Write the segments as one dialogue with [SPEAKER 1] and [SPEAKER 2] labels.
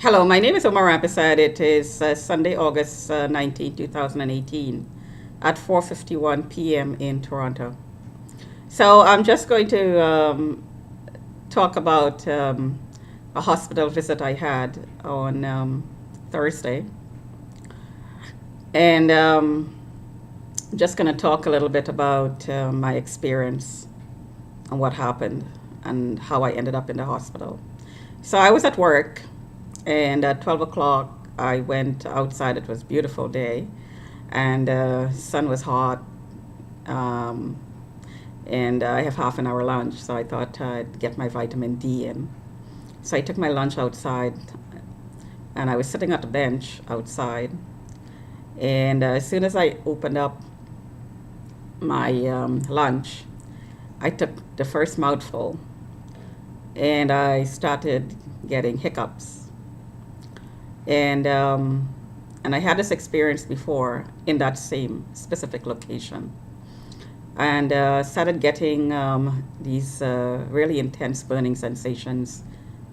[SPEAKER 1] Hello, my name is Omar Rampersad. It is Sunday, August 19, 2018 at 4:51 p.m. in Toronto. So I'm just going to talk about a hospital visit I had on Thursday. And just going to talk a little bit about my experience and what happened and how I ended up in the hospital. So I was at work, and at 12 o'clock, I went outside. It was a beautiful day, and sun was hot. Um, and I have half an hour lunch, so I thought I'd get my vitamin D in. So I took my lunch outside, and I was sitting at the bench outside. And as soon as I opened up my lunch, I took the first mouthful, and I started getting hiccups. And I had this experience before in that same specific location, and started getting these really intense burning sensations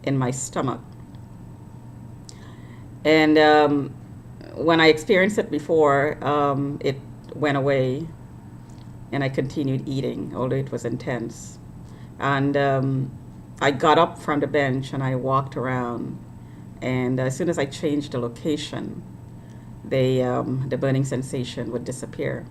[SPEAKER 1] in my stomach. And when I experienced it before, it went away, and I continued eating, although it was intense. And I got up from the bench and I walked around, and as soon as I changed the location, the burning sensation would disappear.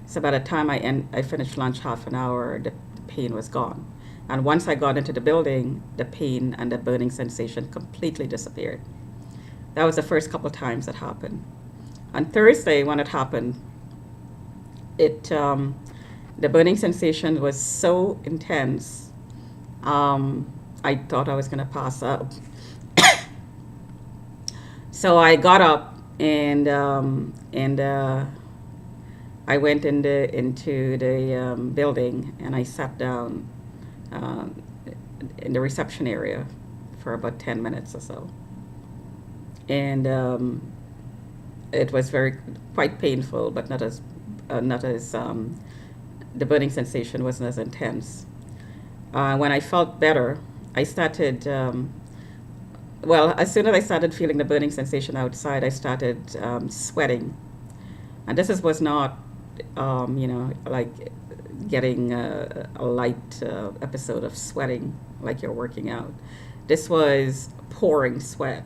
[SPEAKER 1] So by the time I finished lunch, half an hour, the pain was gone. And once I got into the building, the pain and the burning sensation completely disappeared. That was the first couple of times it happened. On Thursday, when it happened, the burning sensation was so intense, I thought I was going to pass out. So I got up, and I went into the building, and I sat down in the reception area for about 10 minutes or so. And it was quite painful, but not as the burning sensation wasn't as intense. When I felt better, I started. As soon as I started feeling the burning sensation outside, I started sweating, and was not, like getting a light episode of sweating like you're working out. This was pouring sweat.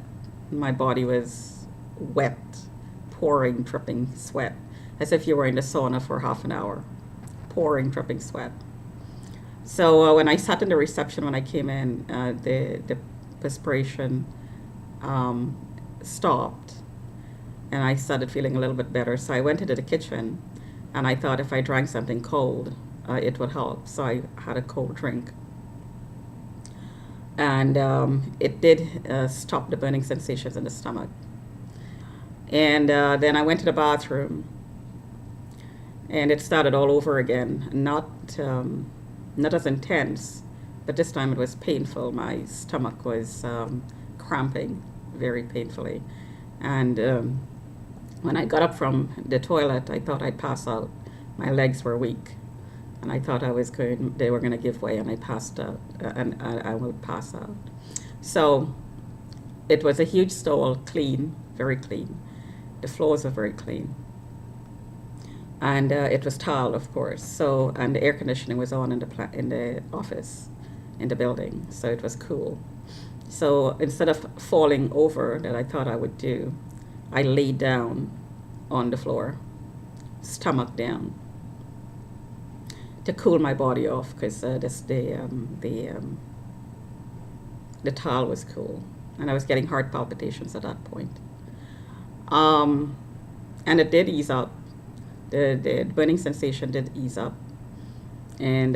[SPEAKER 1] My body was wet, pouring, dripping sweat, as if you were in the sauna for half an hour, pouring, dripping sweat. So when I sat in the reception, when I came in, the perspiration stopped, and I started feeling a little bit better. So I went into the kitchen, and I thought if I drank something cold, it would help. So I had a cold drink, and it did stop the burning sensations in the stomach. And then I went to the bathroom, and it started all over again. Not as intense, but this time it was painful. My stomach was cramping very painfully, and when I got up from the toilet, I thought I'd pass out. My legs were weak, and I thought they were going to give way, and I passed out, and I would pass out. So it was a huge stall, clean, very clean. The floors were very clean, and it was tiled, of course. So, and the air conditioning was on in the office, in the building, so it was cool. So instead of falling over, that I thought I would do, I laid down on the floor, stomach down, to cool my body off, because the towel was cool, and I was getting heart palpitations at that point. And it did ease up. The burning sensation did ease up, and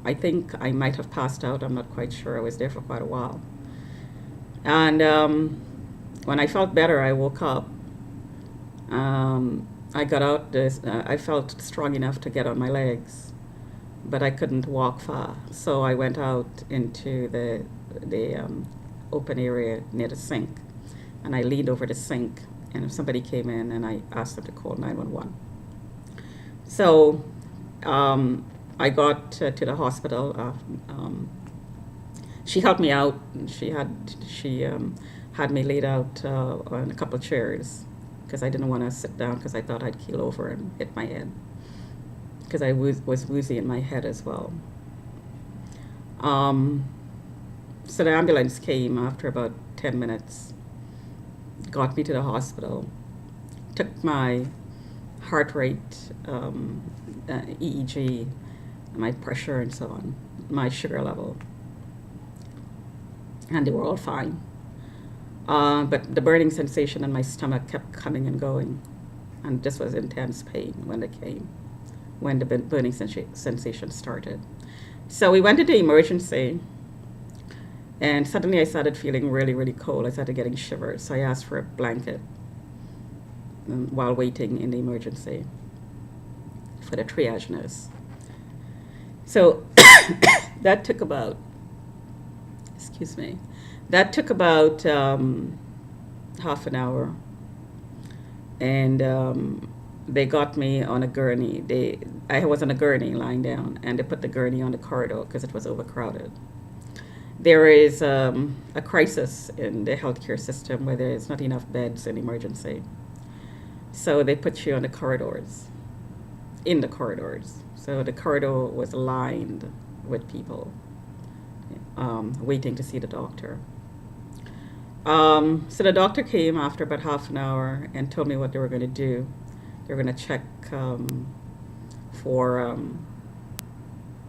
[SPEAKER 1] I think I might have passed out. I'm not quite sure. I was there for quite a while. And when I felt better, I woke up. I got out. I felt strong enough to get on my legs, but I couldn't walk far. So I went out into the open area near the sink, and I leaned over the sink. And if somebody came in, and I asked them to call 911. So I got to the hospital. She helped me out. She had me laid out on a couple chairs because I didn't want to sit down because I thought I'd keel over and hit my head because I was woozy in my head as well. So the ambulance came after about 10 minutes, got me to the hospital, took my heart rate, EEG, my pressure and so on, my sugar level, and they were all fine. But the burning sensation in my stomach kept coming and going, and this was intense pain when they came, when the burning sensation started. So we went into emergency, and suddenly I started feeling really, really cold. I started getting shivers, so I asked for a blanket while waiting in the emergency for the triage nurse. So that took about, that took about half an hour, and they got me on a gurney. I was on a gurney lying down, and they put the gurney on the corridor because it was overcrowded. There is a crisis in the healthcare system where there's not enough beds in emergency. So they put you on the corridors, in the corridors. So the corridor was lined with people waiting to see the doctor. So the doctor came after about half an hour and told me what they were going to do. They were going to check for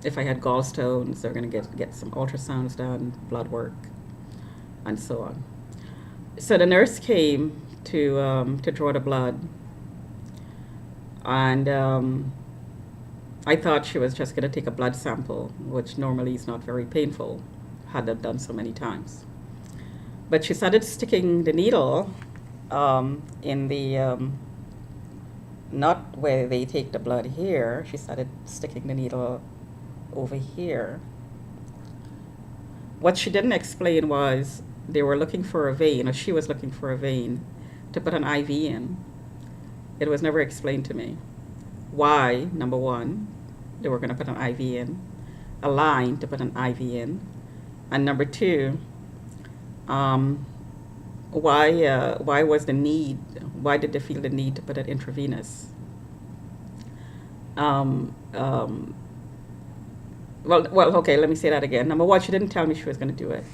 [SPEAKER 1] if I had gallstones. They were going to get some ultrasounds done, blood work, and so on. So the nurse came to draw the blood, and I thought she was just going to take a blood sample, which normally is not very painful, had that done so many times. But she started sticking the needle in the, not where they take the blood here, she started sticking the needle over here. What she didn't explain was they were looking for a vein, or she was looking for a vein to put an IV in. It was never explained to me why, number one, they were going to put an IV in, a line to put an IV in, and number two, why was the need, why did they feel the need to put it intravenous? Well, okay, let me say that again. Number one, she didn't tell me she was going to do it.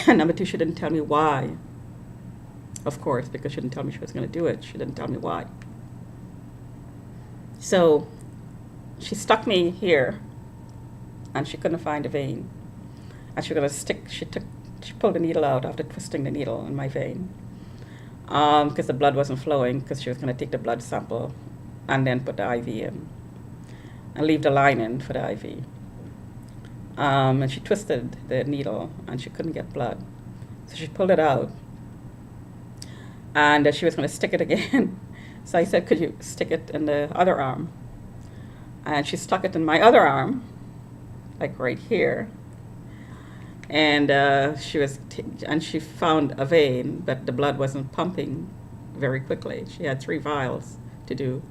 [SPEAKER 1] And number two, she didn't tell me why. Of course, because she didn't tell me she was going to do it. She didn't tell me why. So she stuck me here, and she couldn't find a vein. And she was going to stick, she pulled the needle out after twisting the needle in my vein, because the blood wasn't flowing, because she was going to take the blood sample and then put the IV in and leave the line in for the IV. And she twisted the needle, and she couldn't get blood. So she pulled it out, and she was going to stick it again. So I said, could you stick it in the other arm? And she stuck it in my other arm, like right here. And she found a vein, but the blood wasn't pumping very quickly. She had 3 vials to do,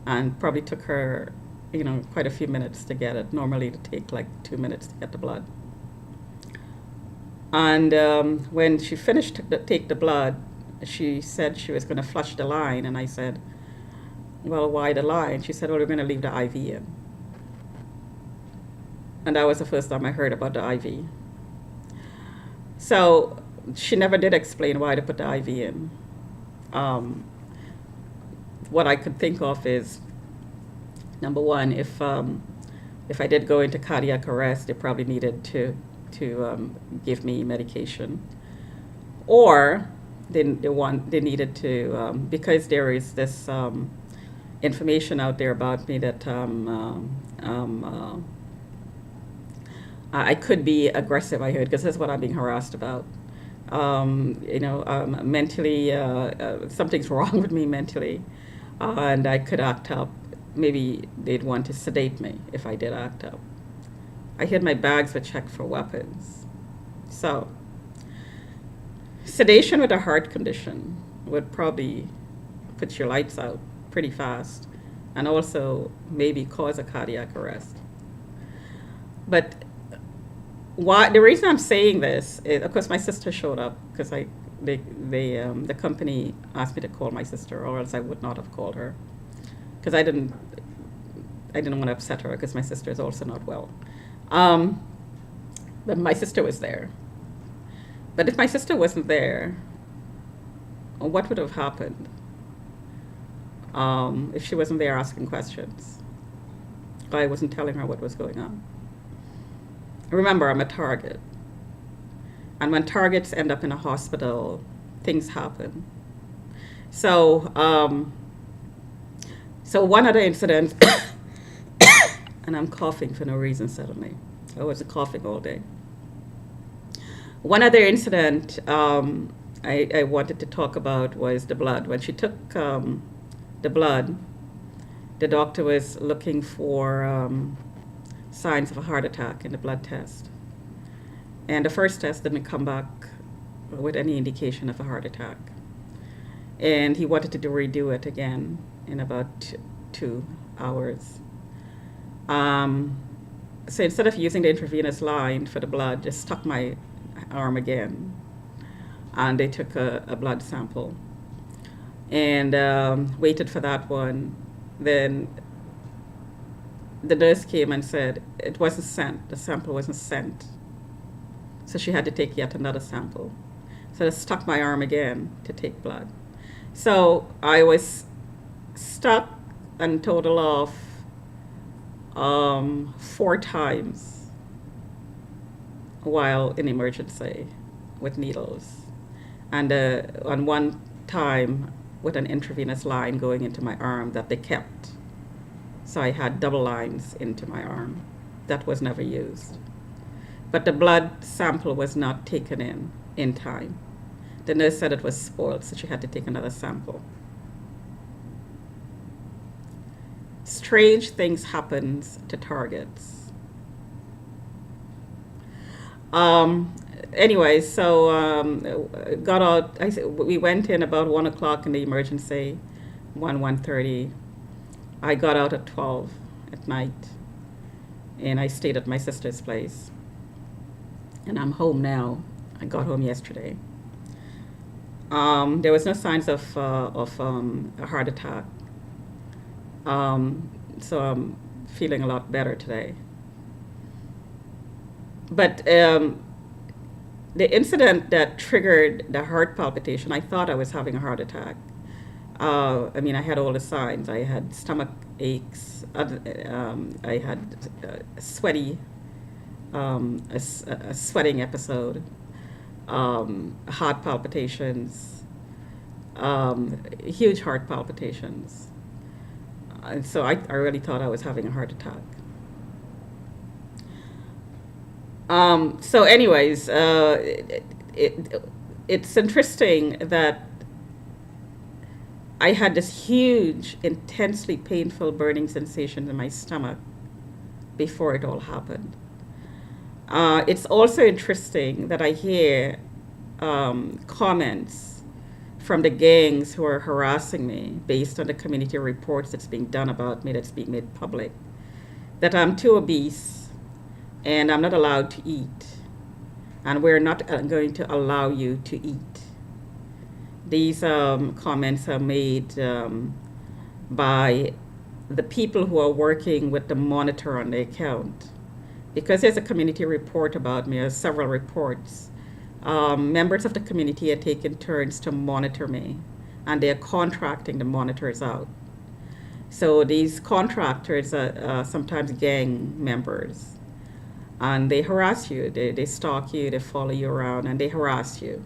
[SPEAKER 1] and probably took her, quite a few minutes to get it. Normally it take like 2 minutes to get the blood. And when she finished to take the blood, she said she was going to flush the line, and I said, well, why the line? She said, well, we're going to leave the IV in. And that was the first time I heard about the IV. So she never did explain why to put the IV in. What I could think of is, number one, if I did go into cardiac arrest, they probably needed to give me medication, or they needed to, because there is this information out there about me that I could be aggressive, I heard, because that's what I'm being harassed about. Mentally, something's wrong with me mentally, and I could act up. Maybe they'd want to sedate me if I did act up. I heard my bags were checked for weapons. So, sedation with a heart condition would probably put your lights out pretty fast, and also maybe cause a cardiac arrest. But Why the reason I'm saying this is, of course, my sister showed up because the company asked me to call my sister, or else I would not have called her because I didn't want to upset her because my sister is also not well. Um, but my sister was there. But if my sister wasn't there, what would have happened if she wasn't there asking questions? I wasn't telling her what was going on. Remember, I'm a target. And when targets end up in a hospital, things happen. So, so one other incident, and I'm coughing for no reason suddenly. I wasn't coughing all day. One other incident I wanted to talk about was the blood. When she took the blood, the doctor was looking for signs of a heart attack in the blood test. And the first test didn't come back with any indication of a heart attack. And he wanted to redo it again in about 2 hours. So instead of using the intravenous line for the blood, just stuck my arm again. And they took a blood sample and waited for that one. Then the nurse came and said it wasn't sent, the sample wasn't sent. So she had to take yet another sample. So they stuck my arm again to take blood. So I was stuck and total of 4 times while in emergency with needles. And on one time with an intravenous line going into my arm that they kept. So I had double lines into my arm. That was never used. But the blood sample was not taken in time. The nurse said it was spoiled, so she had to take another sample. Strange things happen to targets. Anyway, so got out. We went in about 1 o'clock in the emergency, 1:30. I got out at 12 at night, and I stayed at my sister's place. And I'm home now. I got home yesterday. There was no signs of a heart attack, so I'm feeling a lot better today. But the incident that triggered the heart palpitation, I thought I was having a heart attack. I mean, I had all the signs. I had stomach aches. I had sweaty, a sweating episode, heart palpitations, huge heart palpitations. And so I really thought I was having a heart attack. So anyways, it's interesting that I had this huge, intensely painful burning sensation in my stomach before it all happened. It's also interesting that I hear comments from the gangs who are harassing me based on the community reports that's being done about me, that's being made public, that I'm too obese and I'm not allowed to eat, and we're not going to allow you to eat. These comments are made by the people who are working with the monitor on the account. Because there's a community report about me, or several reports, members of the community are taking turns to monitor me, and they're contracting the monitors out. So these contractors are sometimes gang members, and they harass you, they stalk you, they follow you around, and they harass you.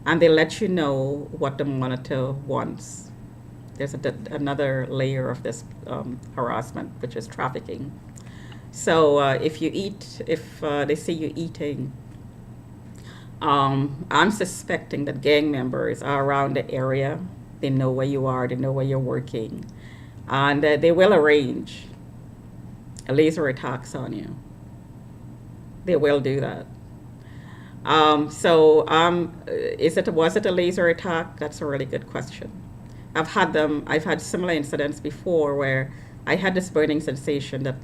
[SPEAKER 1] And they let you know what the monitor wants. There's another layer of this harassment, which is trafficking. So if you eat, if they see you eating, I'm suspecting that gang members are around the area. They know where you are, they know where you're working, and they will arrange laser attacks on you. They will do that. Was it a laser attack? That's a really good question. I've had similar incidents before where I had this burning sensation that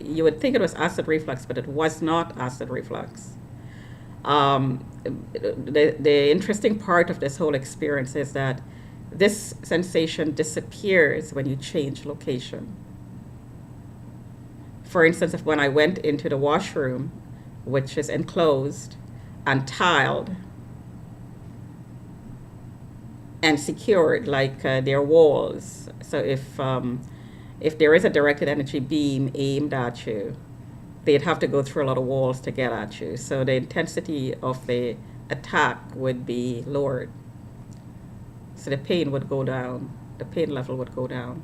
[SPEAKER 1] you would think it was acid reflux, but it was not acid reflux. The interesting part of this whole experience is that this sensation disappears when you change location. For instance, if when I went into the washroom, which is enclosed and tiled and secured, like their walls. So if there is a directed energy beam aimed at you, they'd have to go through a lot of walls to get at you. So the intensity of the attack would be lowered. So the pain would go down. The pain level would go down.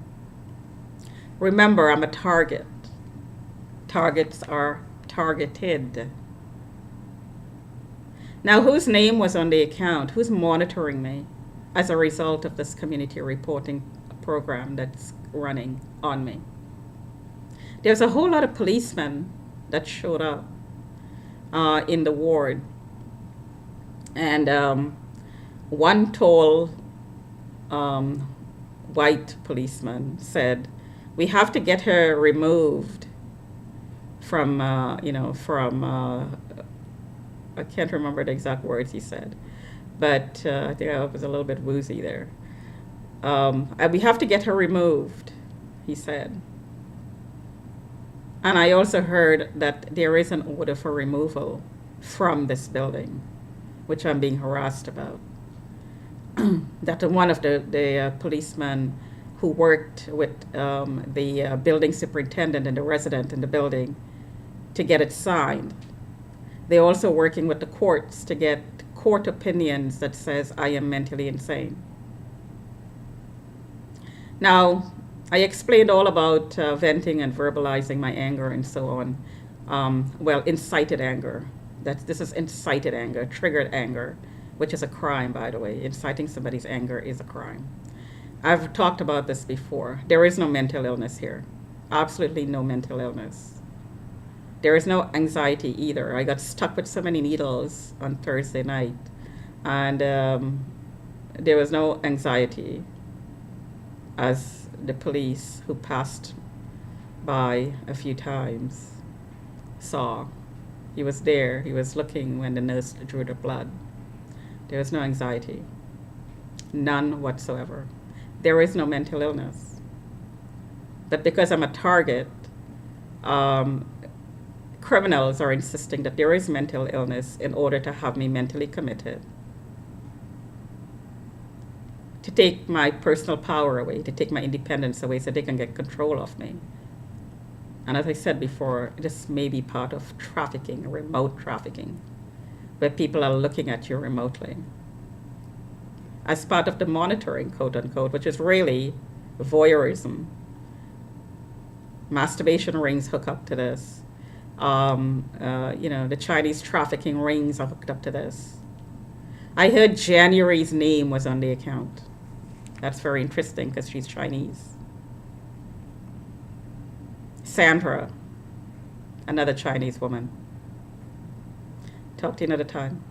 [SPEAKER 1] Remember, I'm a target. Targets are targeted. Now, whose name was on the account? Who's monitoring me as a result of this community reporting program that's running on me? There's a whole lot of policemen that showed up in the ward. And one tall white policeman said, "We have to get her removed from, I can't remember the exact words he said, but I think I was a little bit woozy there. We have to get her removed," he said. And I also heard that there is an order for removal from this building, which I'm being harassed about. That one of the policemen who worked with the building superintendent and the resident in the building to get it signed. They're also working with the courts to get court opinions that says I am mentally insane. Now, I explained all about venting and verbalizing my anger and so on. Incited anger. This is incited anger, triggered anger, which is a crime, by the way. Inciting somebody's anger is a crime. I've talked about this before. There is no mental illness here. Absolutely no mental illness. There is no anxiety either. I got stuck with so many needles on Thursday night, and there was no anxiety, as the police who passed by a few times saw. He was there. He was looking when the nurse drew the blood. There was no anxiety. None whatsoever. There is no mental illness. But because I'm a target, criminals are insisting that there is mental illness in order to have me mentally committed, to take my personal power away, to take my independence away so they can get control of me. And as I said before, this may be part of trafficking, remote trafficking, where people are looking at you remotely as part of the monitoring, quote unquote, which is really voyeurism. Masturbation rings hook up to this. The Chinese trafficking rings are hooked up to this. I heard January's name was on the account. That's very interesting because she's Chinese. Sandra, another Chinese woman. Talk to you another time.